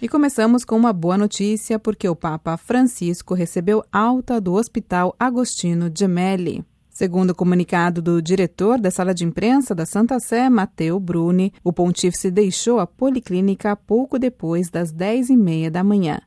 começamos com uma boa notícia, porque o Papa Francisco recebeu alta do Hospital Agostino Gemelli. Segundo o comunicado do diretor da sala de imprensa da Santa Sé, Matteo Bruni, o pontífice deixou a policlínica pouco depois das 10h30 da manhã.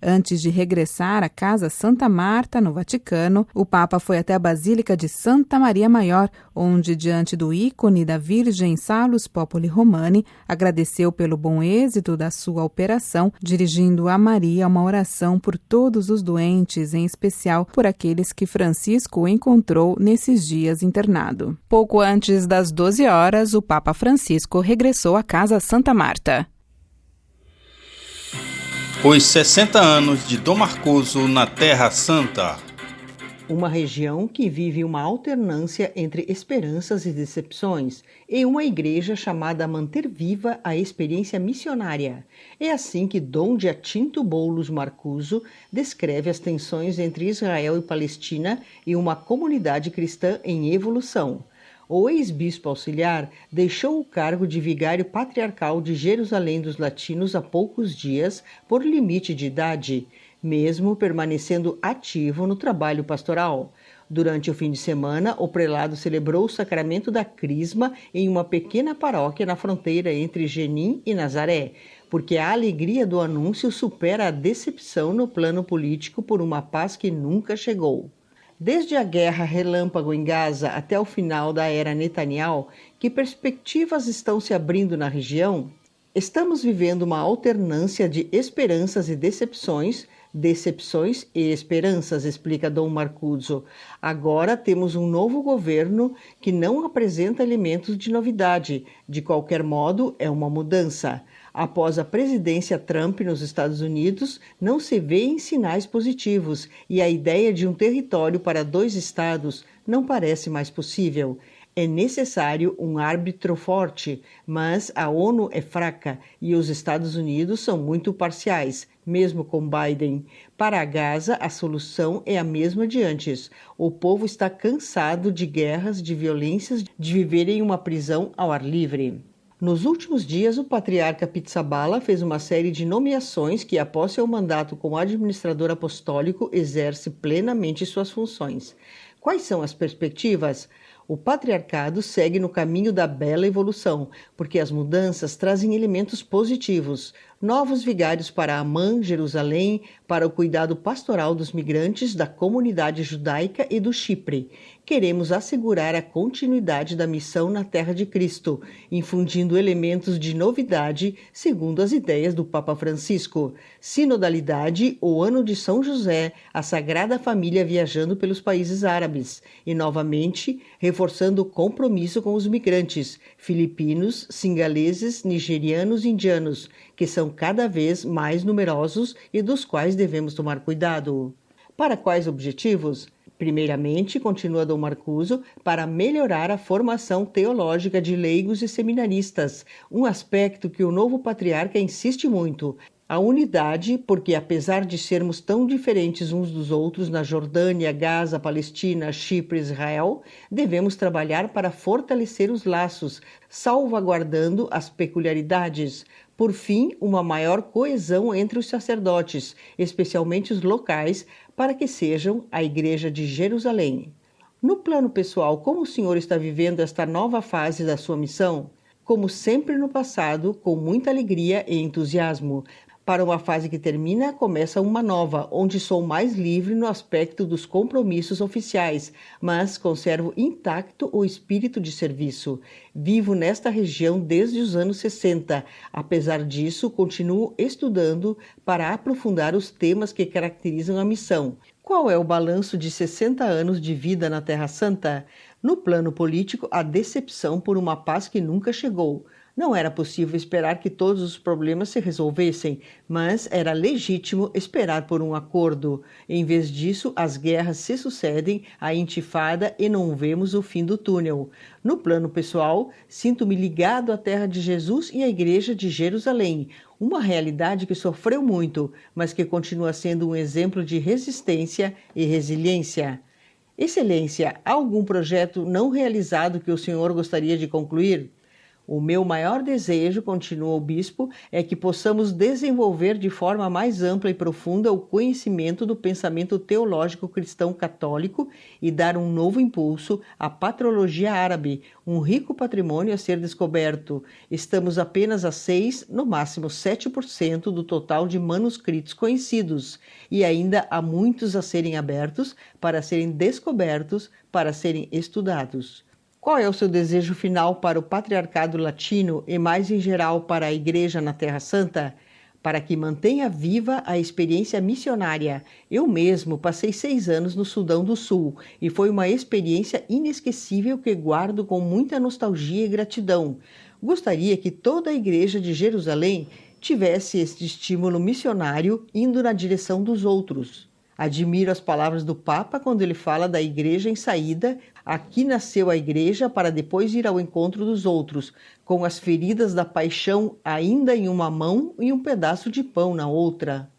Antes de regressar à Casa Santa Marta, no Vaticano, o Papa foi até a Basílica de Santa Maria Maior, onde, diante do ícone da Virgem Salus Populi Romani, agradeceu pelo bom êxito da sua operação, dirigindo a Maria uma oração por todos os doentes, em especial por aqueles que Francisco encontrou nesses dias internado. Pouco antes das 12 horas, o Papa Francisco regressou à Casa Santa Marta. Os 60 anos de Dom Marcuso na Terra Santa. Uma região que vive uma alternância entre esperanças e decepções, e uma igreja chamada a manter viva a experiência missionária. É assim que Dom Giacinto Boulos Marcuso descreve as tensões entre Israel e Palestina e uma comunidade cristã em evolução. O ex-bispo auxiliar deixou o cargo de vigário patriarcal de Jerusalém dos Latinos há poucos dias por limite de idade, mesmo permanecendo ativo no trabalho pastoral. Durante o fim de semana, o prelado celebrou o sacramento da Crisma em uma pequena paróquia na fronteira entre Jenin e Nazaré, porque a alegria do anúncio supera a decepção no plano político por uma paz que nunca chegou. Desde a guerra relâmpago em Gaza até o final da era Netanyahu, que perspectivas estão se abrindo na região? Estamos vivendo uma alternância de esperanças e decepções e esperanças, explica Dom Marcuso. Agora temos um novo governo que não apresenta elementos de novidade. De qualquer modo, é uma mudança. Após a presidência Trump nos Estados Unidos, não se vêem sinais positivos e a ideia de um território para 2 estados não parece mais possível. É necessário um árbitro forte, mas a ONU é fraca e os Estados Unidos são muito parciais, mesmo com Biden. Para Gaza, a solução é a mesma de antes. O povo está cansado de guerras, de violências, de viver em uma prisão ao ar livre. Nos últimos dias, o patriarca Pizzaballa fez uma série de nomeações que, após seu mandato como administrador apostólico, exerce plenamente suas funções. Quais são as perspectivas? O patriarcado segue no caminho da bela evolução, porque as mudanças trazem elementos positivos. Novos vigários para Amã, Jerusalém, para o cuidado pastoral dos migrantes, da comunidade judaica e do Chipre. Queremos assegurar a continuidade da missão na Terra de Cristo, infundindo elementos de novidade segundo as ideias do Papa Francisco. Sinodalidade, o Ano de São José, a Sagrada Família viajando pelos países árabes. E, novamente, reforçando o compromisso com os migrantes, filipinos, singaleses, nigerianos e indianos, que são cada vez mais numerosos e dos quais devemos tomar cuidado. Para quais objetivos? Primeiramente, continua Dom Marcuso, para melhorar a formação teológica de leigos e seminaristas, um aspecto que o novo patriarca insiste muito. A unidade, porque apesar de sermos tão diferentes uns dos outros na Jordânia, Gaza, Palestina, Chipre e Israel, devemos trabalhar para fortalecer os laços, salvaguardando as peculiaridades. Por fim, uma maior coesão entre os sacerdotes, especialmente os locais, para que sejam a Igreja de Jerusalém. No plano pessoal, como o senhor está vivendo esta nova fase da sua missão? Como sempre no passado, com muita alegria e entusiasmo. Para uma fase que termina, começa uma nova, onde sou mais livre no aspecto dos compromissos oficiais, mas conservo intacto o espírito de serviço. Vivo nesta região desde os anos 60. Apesar disso, continuo estudando para aprofundar os temas que caracterizam a missão. Qual é o balanço de 60 anos de vida na Terra Santa? No plano político, a decepção por uma paz que nunca chegou. Não era possível esperar que todos os problemas se resolvessem, mas era legítimo esperar por um acordo. Em vez disso, as guerras se sucedem, a intifada e não vemos o fim do túnel. No plano pessoal, sinto-me ligado à terra de Jesus e à Igreja de Jerusalém, uma realidade que sofreu muito, mas que continua sendo um exemplo de resistência e resiliência. Excelência, há algum projeto não realizado que o senhor gostaria de concluir? O meu maior desejo, continua o bispo, é que possamos desenvolver de forma mais ampla e profunda o conhecimento do pensamento teológico cristão católico e dar um novo impulso à patrologia árabe, um rico patrimônio a ser descoberto. Estamos apenas a 6, no máximo 7% do total de manuscritos conhecidos, e ainda há muitos a serem abertos, para serem descobertos, para serem estudados. Qual é o seu desejo final para o patriarcado latino e, mais em geral, para a Igreja na Terra Santa? Para que mantenha viva a experiência missionária. Eu mesmo passei 6 anos no Sudão do Sul e foi uma experiência inesquecível que guardo com muita nostalgia e gratidão. Gostaria que toda a Igreja de Jerusalém tivesse este estímulo missionário indo na direção dos outros. Admiro as palavras do Papa quando ele fala da igreja em saída. Aqui nasceu a igreja para depois ir ao encontro dos outros, com as feridas da paixão ainda em uma mão e um pedaço de pão na outra.